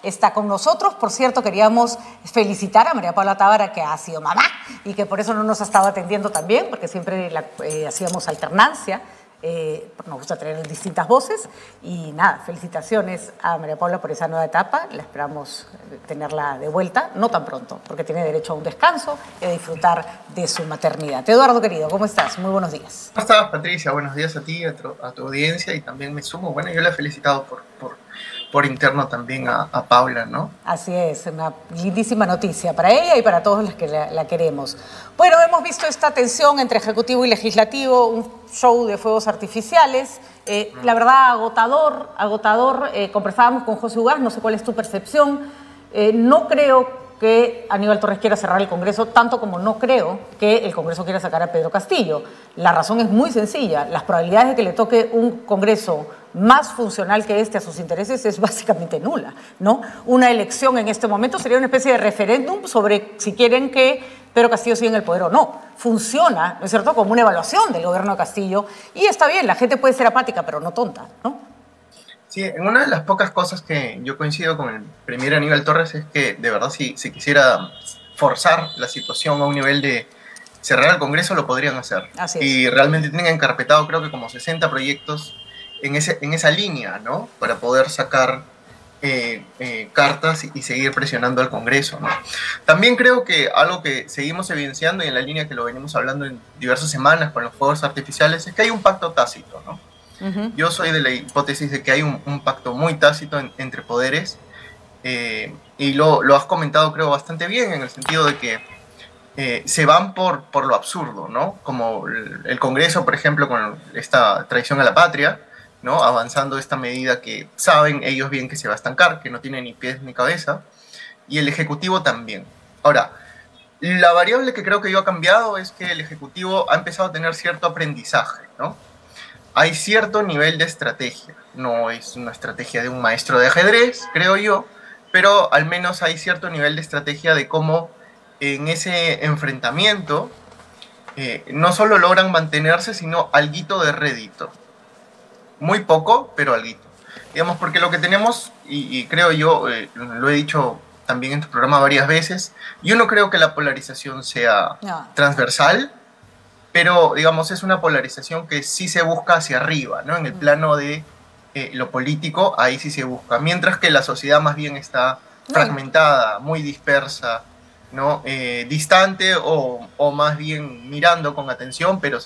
está con nosotros. Por cierto, queríamos felicitar a María Paula Tábara, que ha sido mamá y que por eso no nos ha estado atendiendo también, porque siempre hacíamos alternancia. Nos gusta tener distintas voces y nada, felicitaciones a María Paula por esa nueva etapa. La esperamos tenerla de vuelta, no tan pronto, porque tiene derecho a un descanso y a disfrutar de su maternidad. Eduardo, querido, ¿cómo estás? Muy buenos días. ¿Cómo estás, Patricia? Buenos días a ti, a tu audiencia, y también me sumo. Bueno, yo la he felicitado por interno también a Paula, ¿no? Así es, una lindísima noticia para ella y para todos los que la queremos. Bueno, hemos visto esta tensión entre Ejecutivo y Legislativo, un show de fuegos artificiales, la verdad agotador. Conversábamos con José Ugaz, no sé cuál es tu percepción. No creo que Aníbal Torres quiera cerrar el Congreso, tanto como no creo que el Congreso quiera sacar a Pedro Castillo. La razón es muy sencilla. Las probabilidades de que le toque un Congreso más funcional que este a sus intereses es básicamente nula, ¿no? Una elección en este momento sería una especie de referéndum sobre si quieren que Pedro Castillo siga en el poder o no. Funciona, ¿no es cierto?, como una evaluación del gobierno de Castillo, y está bien, la gente puede ser apática, pero no tonta, ¿no? Sí, en una de las pocas cosas que yo coincido con el premier Aníbal Torres es que, de verdad, si quisiera forzar la situación a un nivel de cerrar el Congreso, lo podrían hacer. Así es. Y realmente tienen encarpetado, creo que como 60 proyectos en esa línea, ¿no? Para poder sacar cartas y seguir presionando al Congreso, ¿no? También creo que algo que seguimos evidenciando, y en la línea que lo venimos hablando en diversas semanas con los fuegos artificiales, es que hay un pacto tácito, ¿no? Yo soy de la hipótesis de que hay un pacto muy tácito entre poderes, y lo has comentado, creo, bastante bien, en el sentido de que se van por lo absurdo, ¿no? Como el Congreso, por ejemplo, con esta traición a la patria, ¿no? Avanzando esta medida que saben ellos bien que se va a estancar, que no tiene ni pies ni cabeza, y el Ejecutivo también. Ahora, la variable que creo que yo ha cambiado es que el Ejecutivo ha empezado a tener cierto aprendizaje, ¿no? Hay cierto nivel de estrategia. No es una estrategia de un maestro de ajedrez, creo yo, pero al menos hay cierto nivel de estrategia de cómo en ese enfrentamiento no solo logran mantenerse, sino alguito de rédito. Muy poco, pero alguito. Digamos, porque lo que tenemos, y creo yo, lo he dicho también en tu programa varias veces, yo no creo que la polarización sea transversal, pero, digamos, es una polarización que sí se busca hacia arriba, ¿no? En el plano de lo político, ahí sí se busca. Mientras que la sociedad más bien está fragmentada, muy dispersa, ¿no? Distante o más bien mirando con atención, pero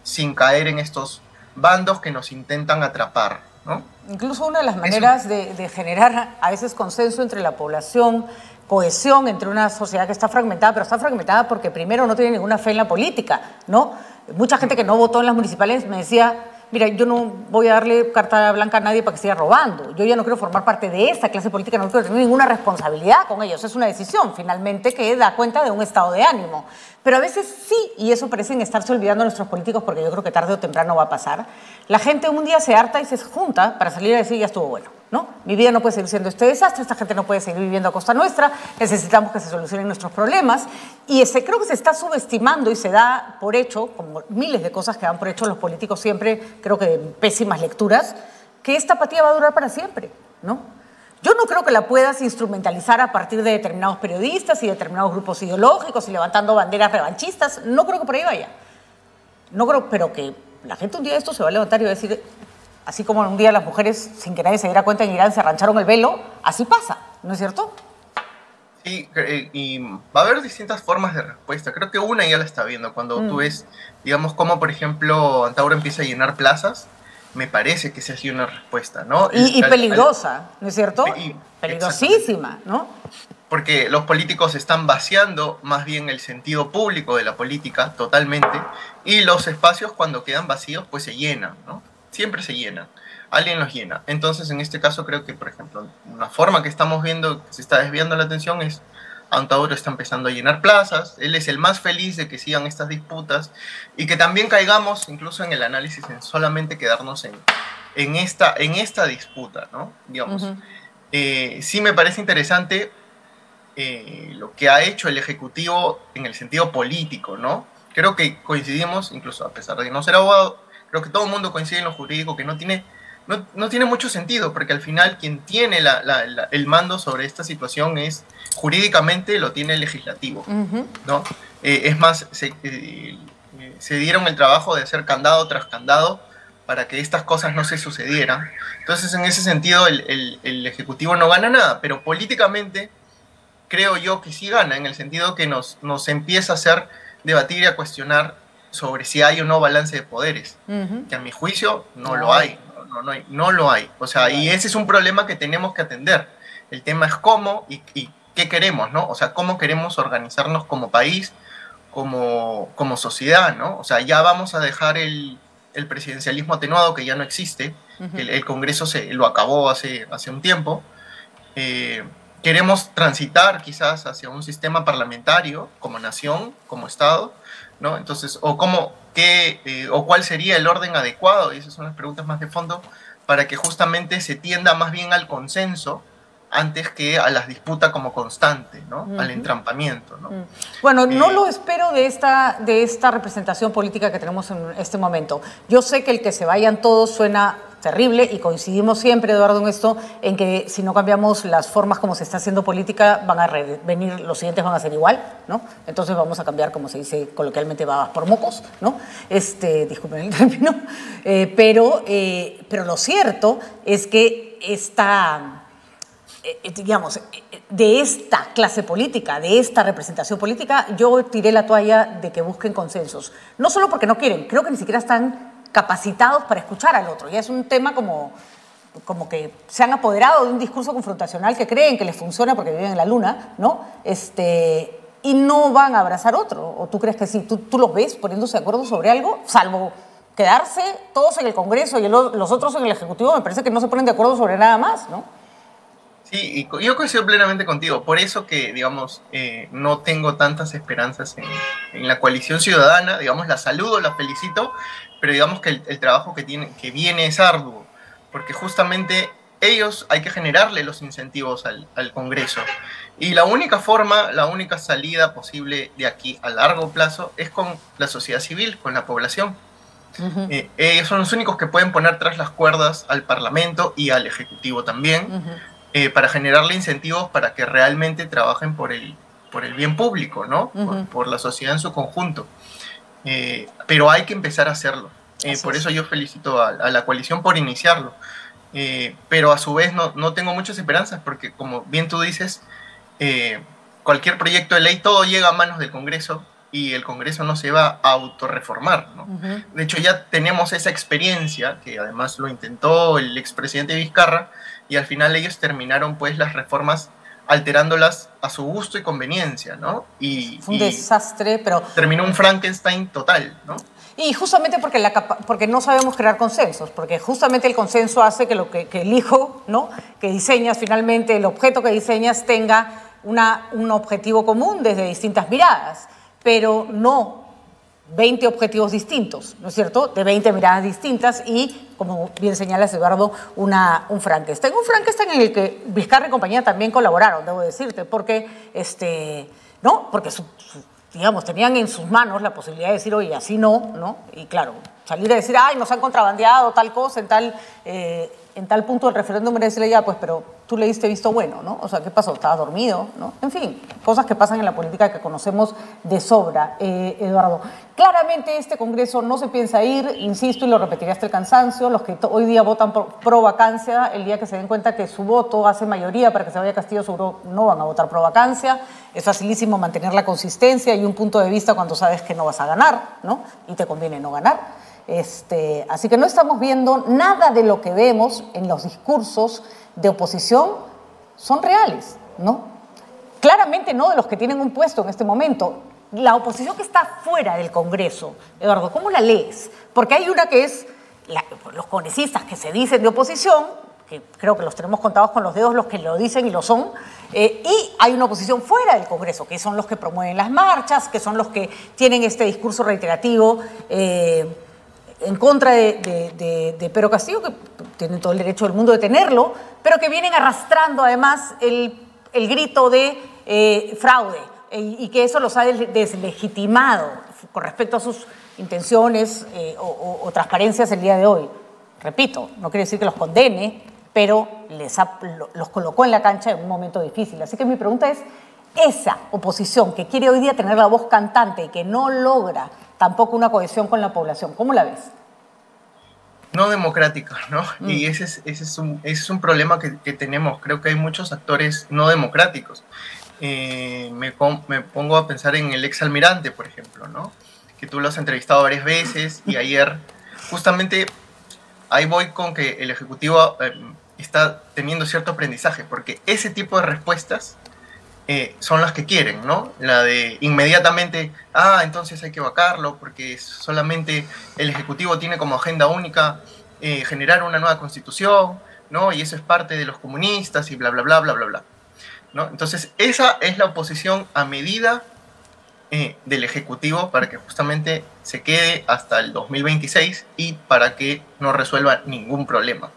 sin caer en estos bandos que nos intentan atrapar, ¿no? Incluso una de las maneras de generar a veces consenso entre la población, cohesión entre una sociedad que está fragmentada, pero está fragmentada porque primero no tiene ninguna fe en la política, ¿no? Mucha gente que no votó en las municipales me decía, mira, yo no voy a darle carta blanca a nadie para que siga robando. Yo ya no quiero formar parte de esta clase política, no quiero tener ninguna responsabilidad con ellos. Es una decisión, finalmente, que da cuenta de un estado de ánimo. Pero a veces sí, y eso parecen estarse olvidando nuestros políticos, porque yo creo que tarde o temprano va a pasar. La gente un día se harta y se junta para salir a decir, ya estuvo bueno, ¿no? Mi vida no puede seguir siendo este desastre, esta gente no puede seguir viviendo a costa nuestra, necesitamos que se solucionen nuestros problemas. Y creo que se está subestimando y se da por hecho, como miles de cosas que dan por hecho los políticos siempre, creo que de pésimas lecturas, que esta apatía va a durar para siempre, ¿no? Yo no creo que la puedas instrumentalizar a partir de determinados periodistas y determinados grupos ideológicos y levantando banderas revanchistas. No creo que por ahí vaya. No creo, pero que la gente un día de esto se va a levantar y va a decir, así como un día las mujeres, sin que nadie se diera cuenta, en Irán se arrancharon el velo, así pasa, ¿no es cierto? Sí, y va a haber distintas formas de respuesta. Creo que una ya la está viendo. Cuando tú ves, digamos, cómo, por ejemplo, Antauro empieza a llenar plazas, me parece que esa ha sido una respuesta, ¿no? Y peligrosa, ¿no es cierto? Peligrosísima, ¿no? Porque los políticos están vaciando más bien el sentido público de la política totalmente, y los espacios cuando quedan vacíos pues se llenan, ¿no? Siempre se llenan, alguien los llena. Entonces en este caso creo que, por ejemplo, una forma que estamos viendo que se está desviando la atención es Antauro está empezando a llenar plazas, él es el más feliz de que sigan estas disputas y que también caigamos incluso en el análisis en solamente quedarnos en esta disputa, ¿no? Digamos, sí me parece interesante lo que ha hecho el Ejecutivo en el sentido político, ¿no? Creo que coincidimos, incluso a pesar de no ser abogado, creo que todo el mundo coincide en lo jurídico, que no tiene no tiene mucho sentido, porque al final quien tiene el mando sobre esta situación es, jurídicamente lo tiene el legislativo, ¿no? Es más, se dieron el trabajo de hacer candado tras candado para que estas cosas no se sucedieran. Entonces, en ese sentido, el Ejecutivo no gana nada, pero políticamente creo yo que sí gana, en el sentido que nos empieza a hacer debatir y a cuestionar sobre si hay o no balance de poderes, que a mi juicio no lo hay, no lo hay. O sea, y ese es un problema que tenemos que atender. El tema es cómo y qué queremos, ¿no? O sea, cómo queremos organizarnos como país, como sociedad, ¿no? O sea, ya vamos a dejar el presidencialismo atenuado, que ya no existe, el Congreso lo acabó hace un tiempo. Queremos transitar quizás hacia un sistema parlamentario como nación, como Estado, ¿no? Entonces, o cuál sería el orden adecuado, y esas son las preguntas más de fondo, para que justamente se tienda más bien al consenso antes que a las disputas como constante, ¿no? Al entrampamiento, ¿no? Bueno, no lo espero de esta representación política que tenemos en este momento. Yo sé que el que se vayan todos suena terrible y coincidimos siempre, Eduardo, en esto, en que si no cambiamos las formas como se está haciendo política, van a venir, los siguientes van a ser igual, ¿no? Entonces vamos a cambiar, como se dice coloquialmente, babas por mocos, ¿no? Disculpen el término, pero lo cierto es que digamos, de esta clase política, de esta representación política, yo tiré la toalla de que busquen consensos. No solo porque no quieren, creo que ni siquiera están capacitados para escuchar al otro. Ya es un tema como que se han apoderado de un discurso confrontacional que creen que les funciona porque viven en la luna, ¿no? Y no van a abrazar otro. ¿O tú crees que sí? ¿Tú los ves poniéndose de acuerdo sobre algo? Salvo quedarse todos en el Congreso y los otros en el Ejecutivo, me parece que no se ponen de acuerdo sobre nada más, ¿no? Sí, y yo coincido plenamente contigo. Por eso que, digamos, no tengo tantas esperanzas en la coalición ciudadana. Digamos, la saludo, la felicito, pero digamos que el trabajo que viene es arduo, porque justamente ellos hay que generarle los incentivos al Congreso. Y la única forma, la única salida posible de aquí a largo plazo es con la sociedad civil, con la población. Ellos son los únicos que pueden poner tras las cuerdas al Parlamento y al Ejecutivo también. Para generarle incentivos para que realmente trabajen por el bien público, ¿no? Por la sociedad en su conjunto. Pero hay que empezar a hacerlo. Por eso yo felicito a la coalición por iniciarlo. Pero a su vez no tengo muchas esperanzas porque, como bien tú dices, cualquier proyecto de ley, todo llega a manos del Congreso y el Congreso no se va a autorreformar, ¿no? De hecho, ya tenemos esa experiencia, que además lo intentó el expresidente Vizcarra, y al final ellos terminaron pues las reformas alterándolas a su gusto y conveniencia, ¿no? Fue un desastre, pero... Terminó un Frankenstein total, ¿no? Y justamente porque no sabemos crear consensos, porque justamente el consenso hace que el hijo, ¿no?, que diseñas finalmente, el objeto que diseñas tenga un objetivo común desde distintas miradas, pero no 20 objetivos distintos, ¿no es cierto?, de 20 miradas distintas y, como bien señalas, Eduardo, un Frankenstein. Un Frankenstein en el que Vizcarra y compañía también colaboraron, debo decirte, porque, digamos, tenían en sus manos la posibilidad de decir, oye, así no, y claro, salir a decir, ay, nos han contrabandeado tal cosa en tal punto del referéndum, era decirle, ya, pues, pero tú le diste visto bueno, ¿no? O sea, ¿qué pasó? ¿Estabas dormido? ¿No? En fin, cosas que pasan en la política que conocemos de sobra, Eduardo. Claramente este Congreso no se piensa ir, insisto, y lo repetiré hasta el cansancio, los que hoy día votan pro vacancia, el día que se den cuenta que su voto hace mayoría para que se vaya Castillo, seguro no van a votar pro vacancia. Es facilísimo mantener la consistencia y un punto de vista cuando sabes que no vas a ganar, ¿no? Y te conviene no ganar. Así que no estamos viendo nada de lo que vemos en los discursos de oposición son reales, ¿no? Claramente no de los que tienen un puesto en este momento. La oposición que está fuera del Congreso, Eduardo, ¿cómo la lees? Porque hay una que es los congresistas que se dicen de oposición, que creo que los tenemos contados con los dedos los que lo dicen y lo son, y hay una oposición fuera del Congreso, que son los que promueven las marchas, que son los que tienen este discurso reiterativo en contra de Pedro Castillo, que tienen todo el derecho del mundo de tenerlo, pero que vienen arrastrando además el grito de fraude y que eso los ha deslegitimado con respecto a sus intenciones o transparencias el día de hoy. repito, no quiere decir que los condene, pero los colocó en la cancha en un momento difícil. Así que mi pregunta es, esa oposición que quiere hoy día tener la voz cantante y que no logra tampoco una cohesión con la población, ¿cómo la ves? No democrática, ¿no? Y ese es un problema que tenemos. Creo que hay muchos actores no democráticos. Me pongo a pensar en el ex almirante, por ejemplo, ¿no? Que tú lo has entrevistado varias veces y ayer, justamente, ahí voy con que el Ejecutivo está teniendo cierto aprendizaje, porque ese tipo de respuestas son las que quieren, ¿no? La de inmediatamente, entonces hay que vacarlo, porque solamente el Ejecutivo tiene como agenda única generar una nueva constitución, ¿no? Y eso es parte de los comunistas y bla, bla, bla, bla, bla, bla, ¿no? Entonces, esa es la oposición a medida del Ejecutivo para que justamente se quede hasta el 2026 y para que no resuelva ningún problema,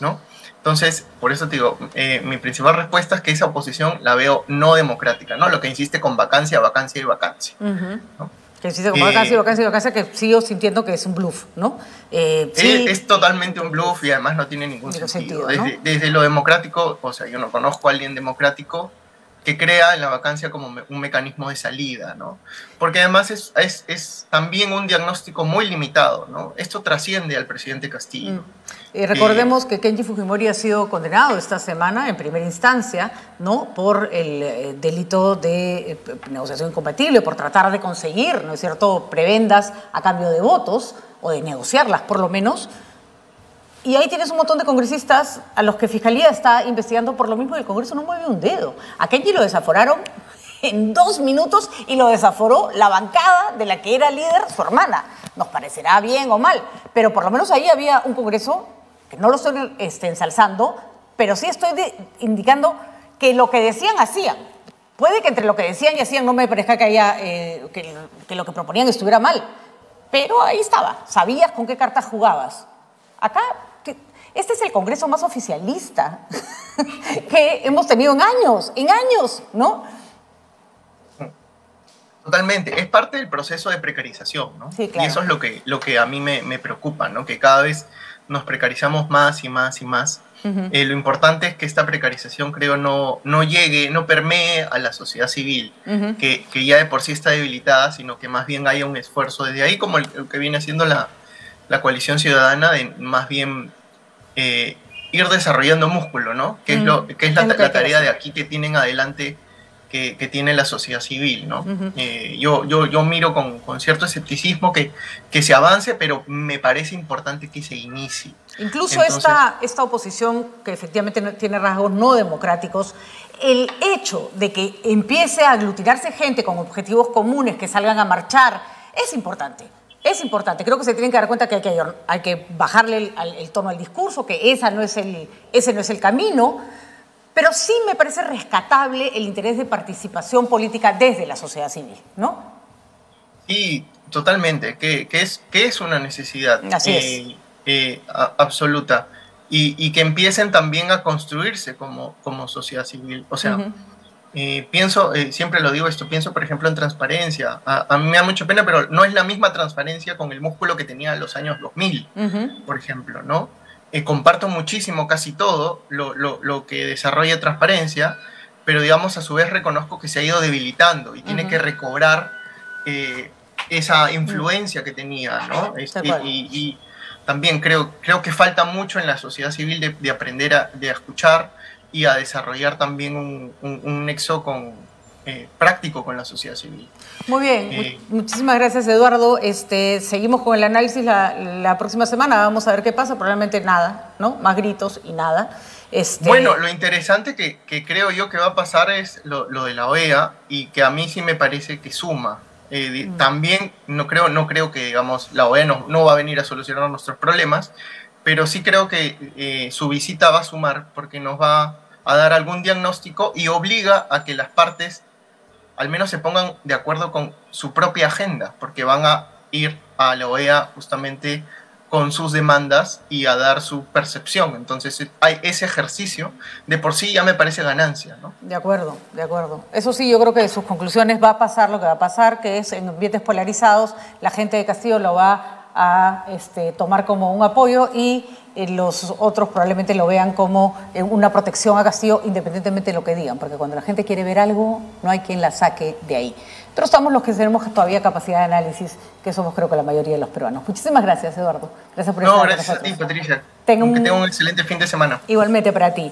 ¿no? Entonces, por eso te digo, mi principal respuesta es que esa oposición la veo no democrática, ¿no? Lo que insiste con vacancia, vacancia y vacancia, ¿no? Que insiste con vacancia, vacancia y vacancia, que sigo sintiendo que es un bluff, ¿no? Sí, es totalmente un bluff y además no tiene ningún sentido. ¿No? Desde lo democrático, o sea, yo no conozco a alguien democrático que crea la vacancia como un mecanismo de salida, ¿no? Porque además es también un diagnóstico muy limitado, ¿no? Esto trasciende al presidente Castillo. Recordemos que Kenji Fujimori ha sido condenado esta semana en primera instancia, ¿no? Por el delito de negociación incompatible, por tratar de conseguir, ¿no es cierto?, prebendas a cambio de votos, o de negociarlas por lo menos. Y ahí tienes un montón de congresistas a los que Fiscalía está investigando por lo mismo y el Congreso no mueve un dedo. A Kenji lo desaforaron en 2 minutos y lo desaforó la bancada de la que era líder su hermana. Nos parecerá bien o mal, pero por lo menos ahí había un Congreso, que no lo estoy ensalzando, pero sí estoy indicando que lo que decían, hacían. Puede que entre lo que decían y hacían no me parezca que haya que lo que proponían estuviera mal, pero ahí estaba, sabías con qué cartas jugabas. Acá, este es el Congreso más oficialista que hemos tenido en años, ¿no? Totalmente, es parte del proceso de precarización, ¿no? Sí, claro. Y eso es lo que a mí me preocupa, ¿no? Que cada vez nos precarizamos más y más y más. Lo importante es que esta precarización, creo, no llegue, no permee a la sociedad civil, que ya de por sí está debilitada, sino que más bien haya un esfuerzo desde ahí, como el que viene haciendo la coalición ciudadana, de más bien ir desarrollando músculo, ¿no? Que es la tarea de aquí que tienen adelante, que tiene la sociedad civil, ¿no? Yo miro con cierto escepticismo que se avance, pero me parece importante que se inicie. Incluso esta oposición, que efectivamente tiene rasgos no democráticos, el hecho de que empiece a aglutinarse gente con objetivos comunes, que salgan a marchar, es importante. Es importante. Creo que se tienen que dar cuenta que hay que bajarle el tono al discurso, que ese no es el camino. Pero sí me parece rescatable el interés de participación política desde la sociedad civil, ¿no? Sí, totalmente, que es una necesidad absoluta. Y que empiecen también a construirse como sociedad civil. O sea, pienso, siempre lo digo esto, pienso por ejemplo en transparencia. A mí me da mucha pena, pero no es la misma transparencia con el músculo que tenía en los años 2000, por ejemplo, ¿no? Comparto muchísimo casi todo lo que desarrolla transparencia, pero digamos a su vez reconozco que se ha ido debilitando y tiene que recobrar esa influencia que tenía, ¿no? Y también creo que falta mucho en la sociedad civil de aprender a escuchar y a desarrollar también un nexo práctico con la sociedad civil. Muy bien, muchísimas gracias, Eduardo. Seguimos con el análisis la próxima semana, vamos a ver qué pasa, probablemente nada, ¿no? Más gritos y nada. Bueno, lo interesante que creo yo que va a pasar es lo de la OEA, y que a mí sí me parece que suma. También no creo que, digamos, la OEA no va a venir a solucionar nuestros problemas, pero sí creo que su visita va a sumar, porque nos va a dar algún diagnóstico y obliga a que las partes al menos se pongan de acuerdo con su propia agenda, porque van a ir a la OEA justamente con sus demandas y a dar su percepción. Entonces, hay ese ejercicio, de por sí ya me parece ganancia, ¿no? De acuerdo, de acuerdo. Eso sí, yo creo que de sus conclusiones va a pasar lo que va a pasar, que es en ambientes polarizados, la gente de Castillo lo va a tomar como un apoyo y los otros probablemente lo vean como una protección a Castillo independientemente de lo que digan, porque cuando la gente quiere ver algo no hay quien la saque de ahí. Pero estamos los que tenemos todavía capacidad de análisis, que somos creo que la mayoría de los peruanos. Muchísimas gracias, Eduardo. Gracias por estar con nosotros. Gracias a ti, Patricia. Que tenga un excelente fin de semana. Igualmente para ti.